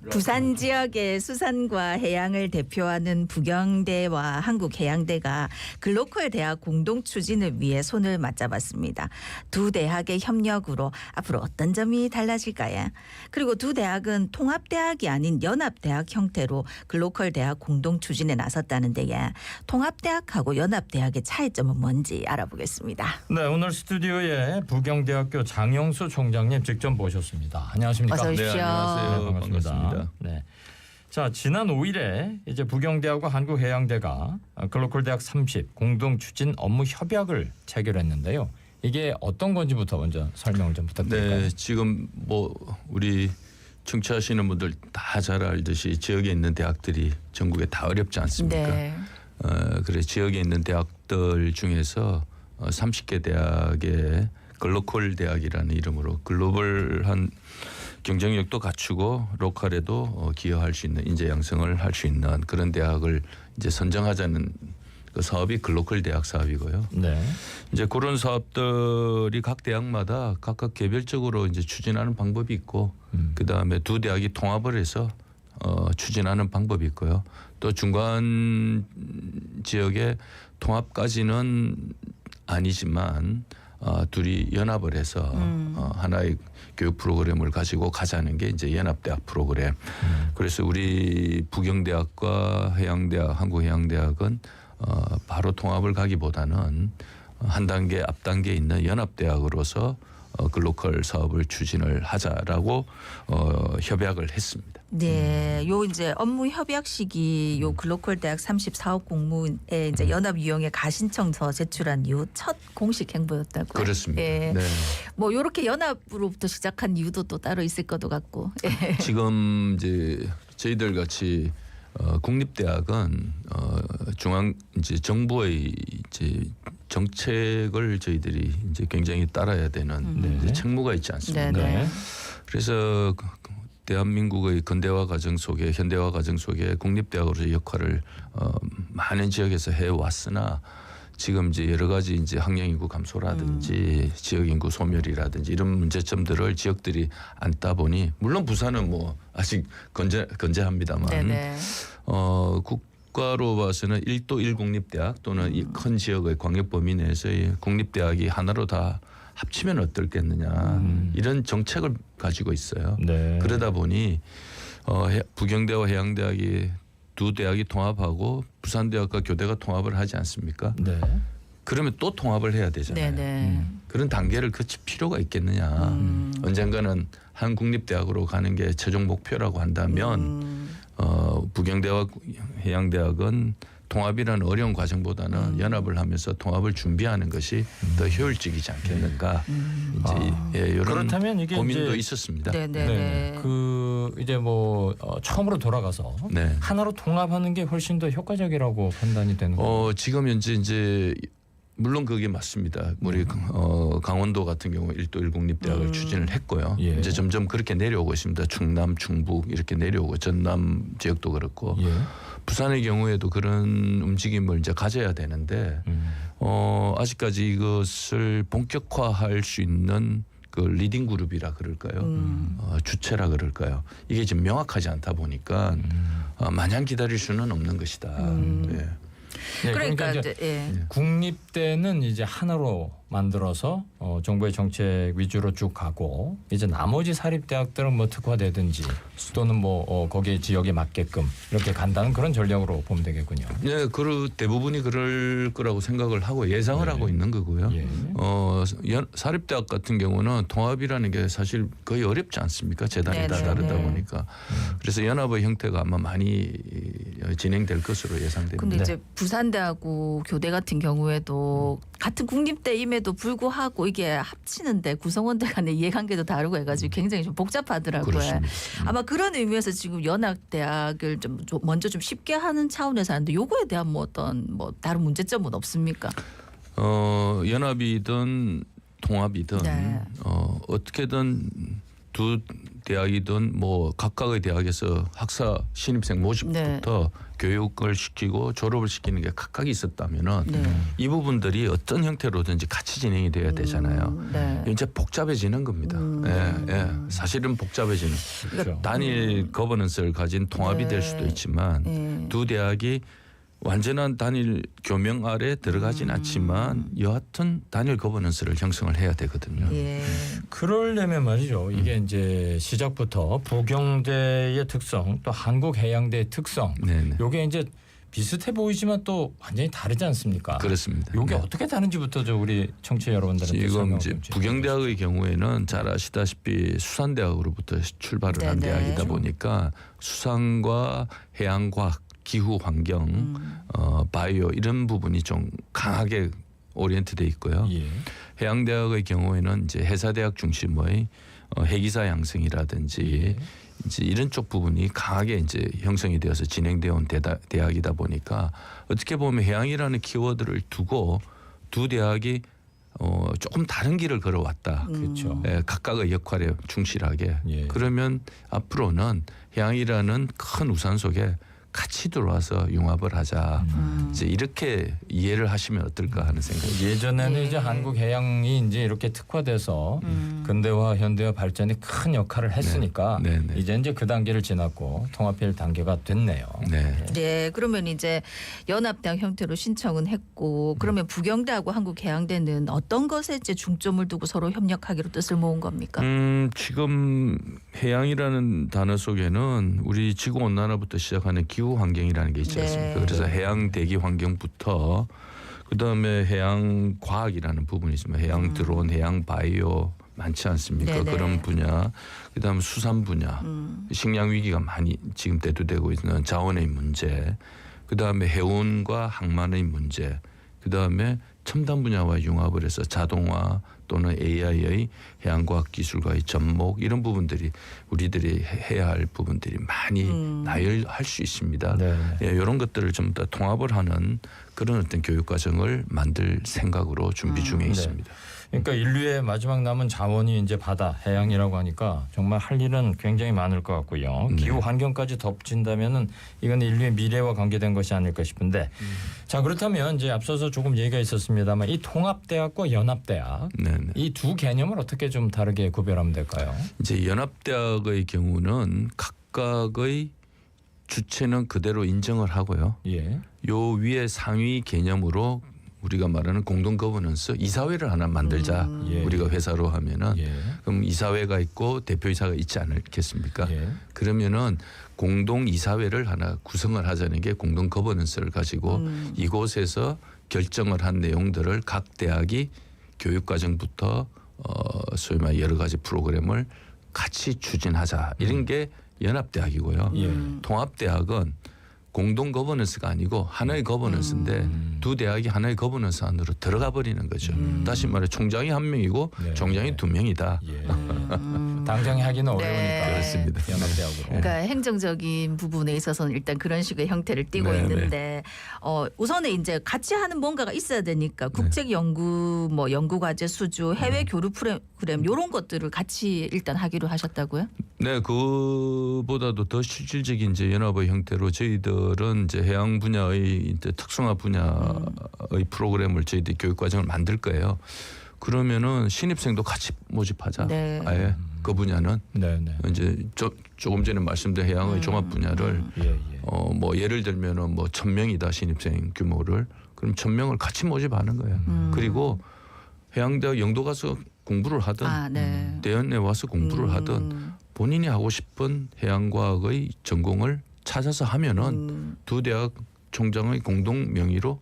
부산 지역의 수산과 해양을 대표하는 부경대와 한국해양대가 글로컬 대학 공동 추진을 위해 손을 맞잡았습니다. 두 대학의 협력으로 앞으로 어떤 점이 달라질까요? 그리고 두 대학은 통합대학이 아닌 연합대학 형태로 글로컬 대학 공동 추진에 나섰다는데요. 통합대학하고 연합대학의 차이점은 뭔지 알아보겠습니다. 네, 오늘 스튜디오에 부경대학교 장영수 총장님 직접 모셨습니다. 안녕하십니까? 어서 오십시오. 네, 안녕하세요. 네, 반갑습니다. 네. 자, 지난 5일에 이제 부경대학과 한국해양대가 글로컬 대학 30 공동 추진 업무 협약을 체결했는데요. 이게 어떤 건지부터 먼저 설명을 좀 부탁드릴까요? 네, 지금 뭐 우리 청취하시는 분들 다 잘 알듯이 지역에 있는 대학들이 전국에 다 어렵지 않습니까? 네. 그래서 지역에 있는 대학들 중에서 30개 대학의 글로컬 대학이라는 이름으로 글로벌한 경쟁력도 갖추고 로컬에도 기여할 수 있는 인재 양성을 할 수 있는 그런 대학을 이제 선정하자는 그 사업이 글로컬 대학 사업이고요. 네. 이제 그런 사업들이 각 대학마다 각각 개별적으로 이제 추진하는 방법이 있고 그 다음에 두 대학이 통합을 해서 추진하는 방법이 있고요. 또 중간 지역의 통합까지는 아니지만 둘이 연합을 해서 하나의 교육 프로그램을 가지고 가자는 게 이제 연합대학 프로그램. 그래서 우리 부경대학과 해양대학, 한국해양대학은 바로 통합을 가기보다는 한 단계 앞 단계에 있는 연합대학으로서 글로컬 사업을 추진을 하자라고 협약을 했습니다. 네, 요 이제 업무 협약식이 요 글로컬 대학 34억 공무에 이제 연합 유형의 가신청서 제출한 이후 첫 공식 행보였다고요. 그렇습니다. 예. 네. 뭐 요렇게 연합으로부터 시작한 이유도 또 따로 있을 것도 같고. 예. 지금 이제 저희들 같이 국립대학은 중앙 이제 정부의 이제 정책을 저희들이 이제 굉장히 따라야 되는 이제 책무가 있지 않습니까? 네네. 그래서 대한민국의 근대화 과정 속에 현대화 과정 속에 국립대학으로서의 역할을 많은 지역에서 해왔으나 지금 이제 여러 가지 이제 학령 인구 감소라든지 지역 인구 소멸이라든지 이런 문제점들을 지역들이 안다 보니 물론 부산은 뭐 아직 건재합니다만 네네. 국가로 봐서는 1도 1공립대학 또는 이 큰 지역의 광역 범위 내에서의 공립대학이 하나로 다 합치면 어떨겠느냐 이런 정책을 가지고 있어요. 네. 그러다 보니 부경대와 해양대학이 두 대학이 통합하고 부산대학과 교대가 통합을 하지 않습니까? 네. 그러면 또 통합을 해야 되잖아요. 네네. 그런 단계를 거칠 필요가 있겠느냐. 언젠가는 한 국립대학으로 가는 게 최종 목표라고 한다면 부경대와 해양대학은 통합이라는 어려운 과정보다는 연합을 하면서 통합을 준비하는 것이 더 효율적이지 않겠는가. 이제 이런 그렇다면 이게 고민도 이제 있었습니다. 네네네. 네. 그 이제 뭐 처음으로 돌아가서 네. 하나로 통합하는 게 훨씬 더 효과적이라고 판단이 되는 거예요. 지금 현재 이제 물론 그게 맞습니다. 우리 강원도 같은 경우 1도 1공립대학을 추진을 했고요. 예. 이제 점점 그렇게 내려오고 있습니다. 충남, 충북 이렇게 내려오고 전남 지역도 그렇고 예. 부산의 경우에도 그런 움직임을 이제 가져야 되는데 아직까지 이것을 본격화할 수 있는 그 리딩 그룹이라 그럴까요? 주체라 그럴까요? 이게 지금 명확하지 않다 보니까 마냥 기다릴 수는 없는 것이다. 예. 네, 그러니까 이제 예. 국립대는 이제 하나로 만들어서 정부의 정책 위주로 쭉 가고 이제 나머지 사립대학들은 뭐 특화되든지 또는 뭐 거기에 지역에 맞게끔 이렇게 간다는 그런 전략으로 보면 되겠군요. 네, 대부분이 그럴 거라고 생각을 하고 예상을 하고 있는 거고요. 예. 사립대학 같은 경우는 통합이라는 게 사실 거의 어렵지 않습니까? 재단이 다 네네. 다르다 보니까. 그래서 연합의 형태가 아마 많이 진행될 것으로 예상됩니다. 근데 이제 부산대하고 교대 같은 경우에도 같은 국립대임에도 불구하고 이게 합치는데 구성원들 간의 이해관계도 다르고 해가지고 굉장히 좀 복잡하더라고요. 그렇습니다. 아마 그런 의미에서 지금 연합대학을 좀 먼저 좀 쉽게 하는 차원에서 하는데 요거에 대한 뭐 어떤 뭐 다른 문제점은 없습니까? 연합이든 통합이든 네. 어떻게든 두 대학이든 뭐 각각의 대학에서 학사 신입생 모집부터 교육을 시키고 졸업을 시키는 게 각각이 있었다면은 이 부분들이 어떤 형태로든지 같이 진행이 돼야 되잖아요. 네. 이제 복잡해지는 겁니다. 사실은 복잡해지는. 그렇죠. 단일 거버넌스를 가진 통합이 될 수도 있지만 두 대학이 완전한 단일 교명 아래 들어가진 않지만 여하튼 단일 거버넌스를 형성을 해야 되거든요. 예. 그러려면 말이죠. 이게 이제 시작부터 부경대의 특성 또 한국해양대의 특성 네네. 요게 이제 비슷해 보이지만 또 완전히 다르지 않습니까? 그렇습니다. 요게 네. 어떻게 다른지부터 저 우리 청취자 여러분들한테 지금 설명 이제 좀 부경대학의 경우에는 잘 아시다시피 수산대학으로부터 출발을 한 네네. 대학이다 보니까 수산과 해양과학, 기후 환경, 바이오 이런 부분이 좀 강하게 오리엔트돼 있고요. 예. 해양대학의 경우에는 이제 해사대학 중심의 해기사 양성이라든지 이제 이런 쪽 부분이 강하게 이제 형성이 되어서 진행되어 온 대학이다 보니까 어떻게 보면 해양이라는 키워드를 두고 두 대학이 조금 다른 길을 걸어왔다. 그렇죠. 각각의 역할에 충실하게. 예. 그러면 앞으로는 해양이라는 큰 우산 속에 같이 들어와서 융합을 하자. 이제 이렇게 이해를 하시면 어떨까 하는 생각이. 예전에는 네. 이제 한국 해양이 이제 이렇게 특화돼서 근대화 현대화 발전이 큰 역할을 했으니까 네. 네. 이제 그 단계를 지났고 통합될 단계가 됐네요. 네. 네, 그러면 이제 연합대학 형태로 신청은 했고 그러면 부경대하고 한국해양대는 어떤 것에 이제 중점을 두고 서로 협력하기로 뜻을 모은 겁니까? 지금 해양이라는 단어 속에는 우리 지구 온난화부터 시작하는 기후 환경이라는 게 있지 네. 않습니까? 그래서 해양 대기 환경부터 그다음에 해양 과학이라는 부분이 있으면 해양 드론, 해양 바이오 많지 않습니까? 네네. 그런 분야, 그다음에 수산 분야, 식량 위기가 많이 지금 대두되고 있는 자원의 문제, 그다음에 해운과 항만의 문제, 그다음에 첨단 분야와 융합을 해서 자동화 또는 AI의 해양과학 기술과의 접목 이런 부분들이 우리들이 해야 할 부분들이 많이 나열할 수 있습니다. 네. 이런 것들을 좀 더 통합을 하는 그런 어떤 교육 과정을 만들 생각으로 준비 중에 있습니다. 그러니까 인류의 마지막 남은 자원이 이제 바다, 해양이라고 하니까 정말 할 일은 굉장히 많을 것 같고요. 기후 환경까지 덮친다면은 이건 인류의 미래와 관계된 것이 아닐까 싶은데, 자 그렇다면 이제 앞서서 조금 얘기가 있었습니다만 이 통합대학과 연합대학 네네. 이 두 개념을 어떻게 좀 다르게 구별하면 될까요? 이제 연합대학의 경우는 각각의 주체는 그대로 인정을 하고요. 예. 요 위에 상위 개념으로 우리가 말하는 공동 거버넌스 이사회를 하나 만들자. 예. 우리가 회사로 하면은 예. 그럼 이사회가 있고 대표이사가 있지 않겠습니까? 예. 그러면은 공동 이사회를 하나 구성을 하자는 게 공동 거버넌스를 가지고 이곳에서 결정을 한 내용들을 각 대학이 교육 과정부터 소위 말 여러 가지 프로그램을 같이 추진하자. 이런 게 연합대학이고요. 예. 통합대학은 공동 거버넌스가 아니고 하나의 거버넌스인데 두 대학이 하나의 거버넌스 안으로 들어가 버리는 거죠. 다시 말해 총장이 한 명이고 네. 총장이 두 명이다. 예. 당장 하기는 어려우니까 네. 그렇습니다. 연합대학으로. 그러니까 행정적인 부분에 있어서는 일단 그런 식의 형태를 띠고 네, 있는데 우선은 이제 같이 하는 뭔가가 있어야 되니까 국책 연구 뭐 연구 과제 수주 해외 교류 프로그램 이런 것들을 같이 일단 하기로 하셨다고요? 네, 그보다도 더 실질적인 이제 연합의 형태로 저희들은 이제 해양 분야의 이제 특성화 분야의 프로그램을 저희들 교육 과정을 만들 거예요. 그러면은 신입생도 같이 모집하자. 네. 아예 그 분야는 네네. 이제 조금 전에 말씀드린 해양의 종합 분야를 예. 뭐 예를 들면은 뭐 1,000명이다 신입생 규모를 그럼 1,000명을 같이 모집하는 거예요. 그리고 해양대학 영도 가서 공부를 하든 네. 대연에 와서 공부를 하든 본인이 하고 싶은 해양과학의 전공을 찾아서 하면은 두 대학 총장의 공동 명의로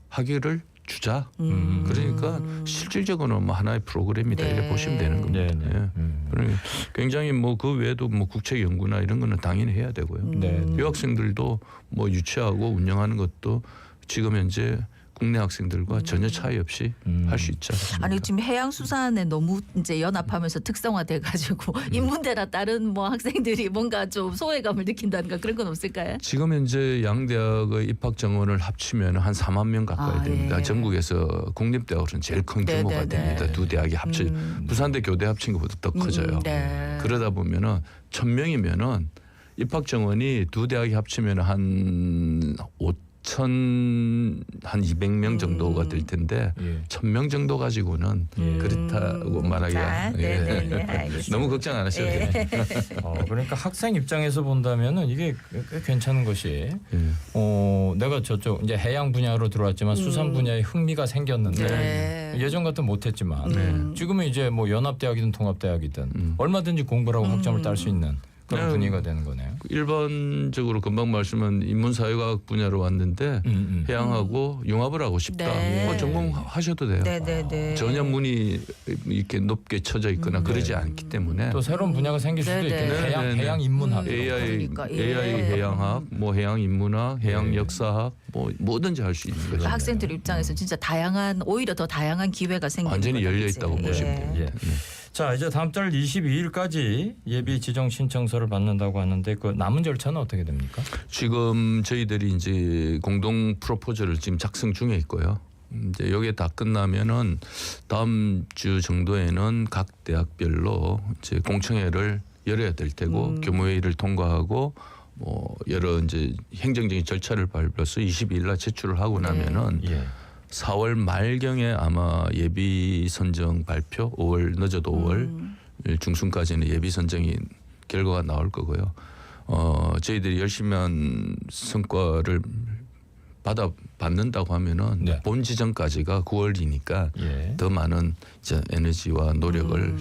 학위를 주자. 그러니까 실질적으로는 뭐 하나의 프로그램이다 네. 이렇게 보시면 되는 겁니다. 네네. 예. 그러니까 굉장히 뭐 그 외에도 뭐 국책 연구나 이런 거는 당연히 해야 되고요. 네. 유학생들도 뭐 유치하고 운영하는 것도 지금 현재 국내 학생들과 전혀 차이 없이 할 수 있지 않습니까? 아니 지금 해양수산에 너무 이제 연합하면서 특성화돼 가지고 인문대나 다른 뭐 학생들이 뭔가 좀 소외감을 느낀다든가 그런 건 없을까요? 지금 현재 양대학의 입학 정원을 합치면 한 4만 명 가까이 아, 됩니다. 예. 전국에서 국립대학으로는 제일 큰 규모가 네네네. 됩니다. 두 대학이 합쳐 부산대 교대 합친 것보다 더 커져요. 네. 그러다 보면은 1,000명이면은 입학 정원이 두 대학이 합치면 한 200명 정도가 될 텐데 예. 1,000명 정도 가지고는 그렇다고 말하기가 자, 네네네, 알겠습니다. 너무 걱정 안 하셔도 돼요. 그러니까 학생 입장에서 본다면은 이게 꽤 괜찮은 것이 내가 저쪽 이제 해양 분야로 들어왔지만 수산 분야에 흥미가 생겼는데 네. 예전 같은 못했지만 지금은 이제 뭐 연합대학이든 통합대학이든 얼마든지 공부를 하고 학점을 딸 수 있는 그런 분위기가 되는 거네요. 일반적으로 금방 말씀한 인문사회과학 분야로 왔는데 해양하고 융합을 하고 싶다. 네. 뭐 전공하셔도 돼요. 네네네. 전혀 문이 이렇게 높게 쳐져 있거나 그러지 않기 때문에 또 새로운 분야가 생길 수도 네네. 있겠네요. 네네네. 해양 인문학. 그러니까, 예. AI 해양학, 뭐 해양 인문학, 해양 역사학, 뭐 뭐든지 할 수 있는 거죠. 그러니까 학생들 입장에서 진짜 다양한 오히려 더 다양한 기회가 생기는 완전히 거다, 열려 그치? 있다고 보시면 예. 됩니다. 예. 자 이제 다음 달 22일까지 예비 지정 신청서를 받는다고 하는데 그 남은 절차는 어떻게 됩니까? 지금 저희들이 이제 공동 프로포즈를 지금 작성 중에 있고요. 이제 여기에 다 끝나면은 다음 주 정도에는 각 대학별로 이제 공청회를 열어야 될 테고 교무회의를 통과하고 뭐 여러 이제 행정적인 절차를 밟아서 22일 날 제출을 하고 나면은 예. 4월 말경에 아마 예비 선정 발표 5월 늦어도 5월 중순까지는 예비 선정이 결과가 나올 거고요. 저희들이 열심히 한 성과를 받는다고 하면은 네. 본 지정까지가 9월이니까 예. 더 많은 이제 에너지와 노력을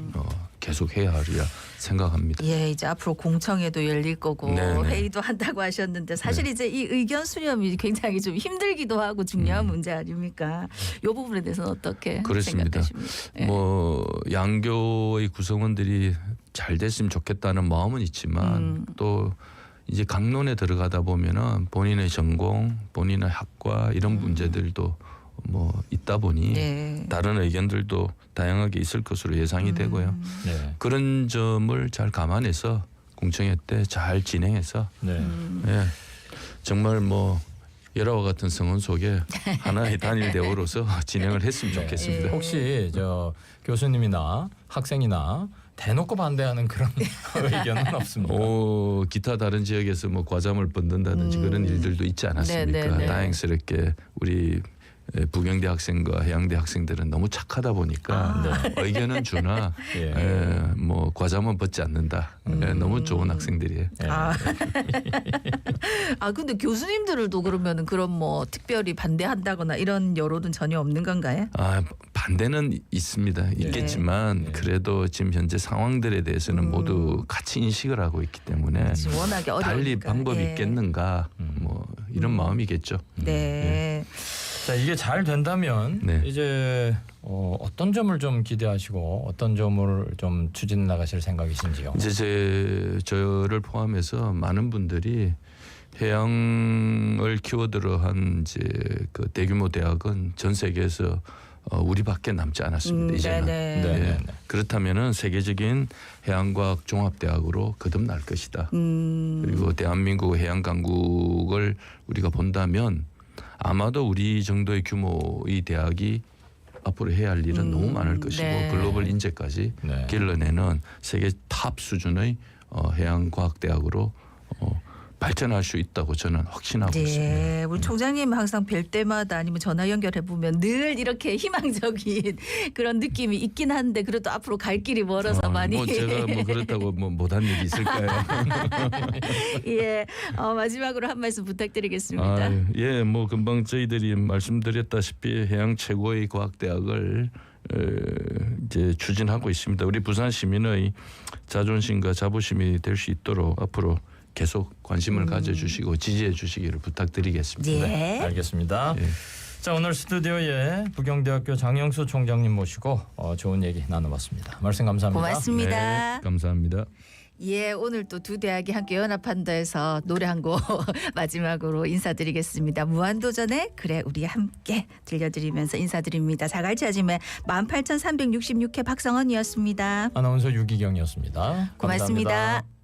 계속 해야 하리라 생각합니다. 예, 이제 앞으로 공청회도 열릴 거고 네네. 회의도 한다고 하셨는데 사실 이제 이 의견 수렴이 굉장히 좀 힘들기도 하고 중요한 문제 아닙니까? 이 부분에 대해서는 어떻게 그렇습니다. 생각하십니까? 예. 뭐 양교의 구성원들이 잘 됐으면 좋겠다는 마음은 있지만 또 이제 강론에 들어가다 보면은 본인의 전공, 본인의 학과 이런 문제들도 뭐 있다 보니 네. 다른 의견들도 다양하게 있을 것으로 예상이 되고요. 네. 그런 점을 잘 감안해서 공청회 때 잘 진행해서 네. 예, 정말 뭐 열화와 같은 성원 속에 하나의 단일 대우로서 진행을 했으면 좋겠습니다. 혹시 저 교수님이나 학생이나 대놓고 반대하는 그런 의견은 없습니까? 기타 다른 지역에서 뭐 과잠을 번든다든지 그런 일들도 있지 않았습니까? 네네네. 다행스럽게 우리 부경대 학생과 해양대 학생들은 너무 착하다 보니까 의견은 주나 예. 뭐 과잠은 벗지 않는다. 너무 좋은 학생들이에요. 예. 아 근데 교수님들도 그러면은 그런 뭐 특별히 반대한다거나 이런 여론은 전혀 없는 건가요? 반대는 있습니다. 있겠지만 그래도 지금 현재 상황들에 대해서는 모두 같이 인식을 하고 있기 때문에 지금 워낙에 어려우니까. 달리 방법이 예. 있겠는가 뭐 이런 마음이겠죠. 네. 자 이게 잘 된다면 네. 이제 어떤 점을 좀 기대하시고 어떤 점을 좀 추진해 나가실 생각이신지요? 이제 저를 포함해서 많은 분들이 해양을 키워드로 한 이제 그 대규모 대학은 전 세계에서 우리밖에 남지 않았습니다. 이제는. 네네. 네. 예. 그렇다면은 세계적인 해양과학 종합대학으로 거듭날 것이다. 그리고 대한민국 해양 강국을 우리가 본다면 아마도 우리 정도의 규모의 대학이 앞으로 해야 할 일은 너무 많을 것이고 네. 글로벌 인재까지 네. 길러내는 세계 탑 수준의 해양과학대학으로 발전할 수 있다고 저는 확신하고 있습니다. 네, 우리 총장님 항상 뵐 때마다 아니면 전화 연결해 보면 늘 이렇게 희망적인 그런 느낌이 있긴 한데 그래도 앞으로 갈 길이 멀어서 많이. 뭐 제가 뭐 그렇다고 뭐 못한 일이 있을까요? 예, 마지막으로 한 말씀 부탁드리겠습니다. 예, 뭐 금방 저희들이 말씀드렸다시피 해양 최고의 과학대학을 이제 추진하고 있습니다. 우리 부산 시민의 자존심과 자부심이 될 수 있도록 앞으로 계속 관심을 가져주시고 지지해 주시기를 부탁드리겠습니다. 예. 알겠습니다. 예. 자 오늘 스튜디오에 부경대학교 장영수 총장님 모시고 좋은 얘기 나눠봤습니다. 말씀 감사합니다. 고맙습니다. 네, 감사합니다. 예, 오늘 또 두 대학이 함께 연합한다 해서 노래 한 곡 마지막으로 인사드리겠습니다. 무한도전의 그래 우리 함께 들려드리면서 인사드립니다. 자갈치 아침에 18,366회 박성원이었습니다. 아나운서 유기경이었습니다. 고맙습니다. 감사합니다.